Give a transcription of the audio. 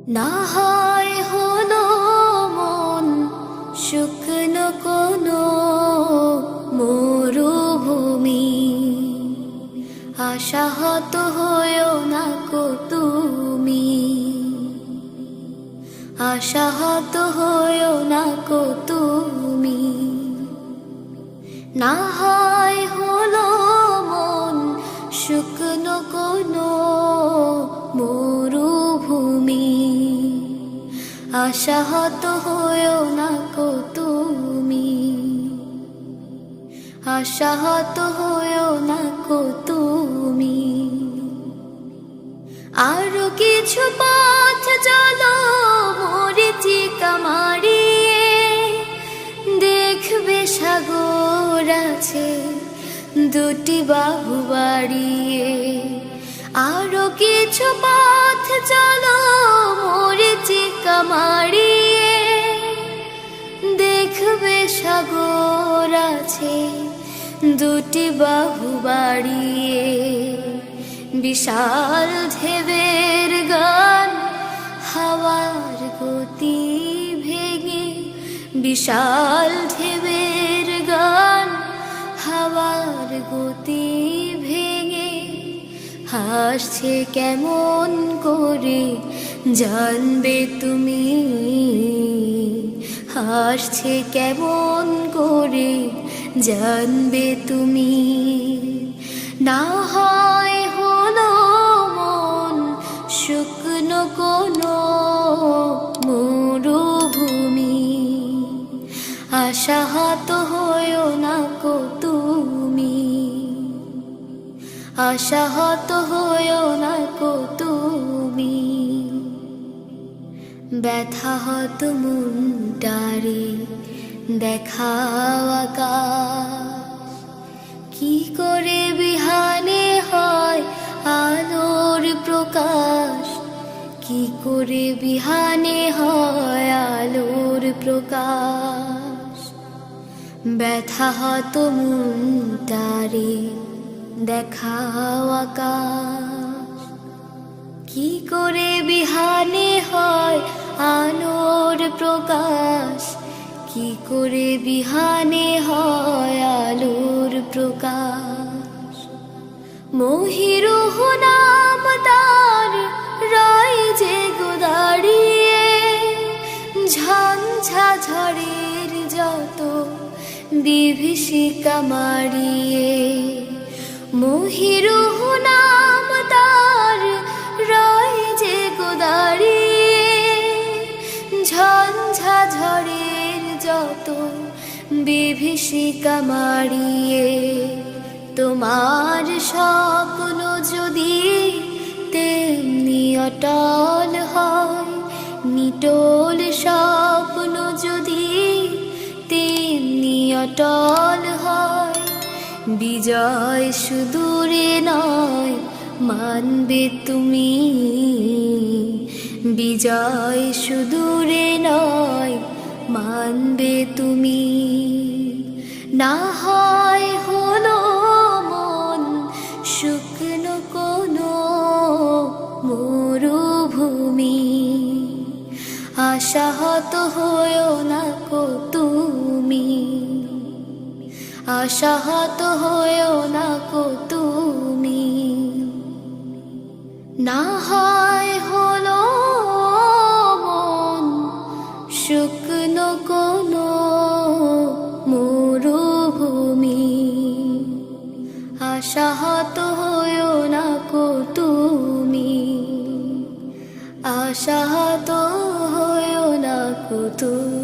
না হয় হলো মন শুকনো কোনো মরুভূমি, আশাহত হয়েও না কো তুমি, আশাহত হয়েও না কো তুমি। না হয় হলো মন শুকনো কোনো মরুভূমি, আশাহত হয়েও না কো তুমি, আশাহত হয়েও না কো তুমি। আরো কিছু পথ চলো মরীচিকা মারিয়ে, দেখবে সাগর আছে দুটি বাহু বাড়িয়ে। আরো কিছু পথ চলো মরীচিকা মারিয়ে, দেখবে সাগর আছে দুটি বাহু বাড়িয়ে। বিশাল ঢেউয়ের গান হাওয়ার গতি ভেঙে, বিশাল ঢেউয়ের গান হাওয়ার গতি ভেঙে। হাসছে কেমন করে জানবে তুমি, হাসছে কেমন করে জানবে তুমি। না হয় হলো মন শুকনো কোনো মরুভূমি, আশাহত হয়েও না কো তুমি, আশাহত হয়েও না কো তুমি। ব্যথাহত মনটারে দেখাও আকাশ, কি করে বিহানে হয় আলোর প্রকাশ, কি করে বিহানে হয় আলোর প্রকাশ। ব্যথাহত মনটারে দেখাও আকাশ, কি করে বিহানে হয় আলোর প্রকাশ, কি করে বিহানে হয় আলোর প্রকাশ। মহিরুহ নাম তার রয় যে গো দাঁড়িয়ে, ঝঞ্ঝা ঝড়ের যত বিভীষিকা মারিয়ে। মহিরুহ নাম তার রয় যে গো দাঁড়িয়ে, ঝঞ্ঝা ঝড়ের যত বিভীষিকা মারিয়ে। তোমার স্বপ্ন যদি তেমনি অটল হয়, নিটোল স্বপ্ন যদি তেমনি অটল হয়। বিজয় সুদূরে নয় মানবে তুমি, বিজয় সুদূরে নয় মানবে তুমি। না হয় হলো মন শুকনো কোনো মরুভূমি, আশাহত হয়েও না কো তুমি, আশাহত হয়েও না কো তুমি। না হয় হলো মন শুকনো কোনো মরুভূমি, আশাহত হয়েও না কো তুমি, আশাহত হয়েও না কো তুমি।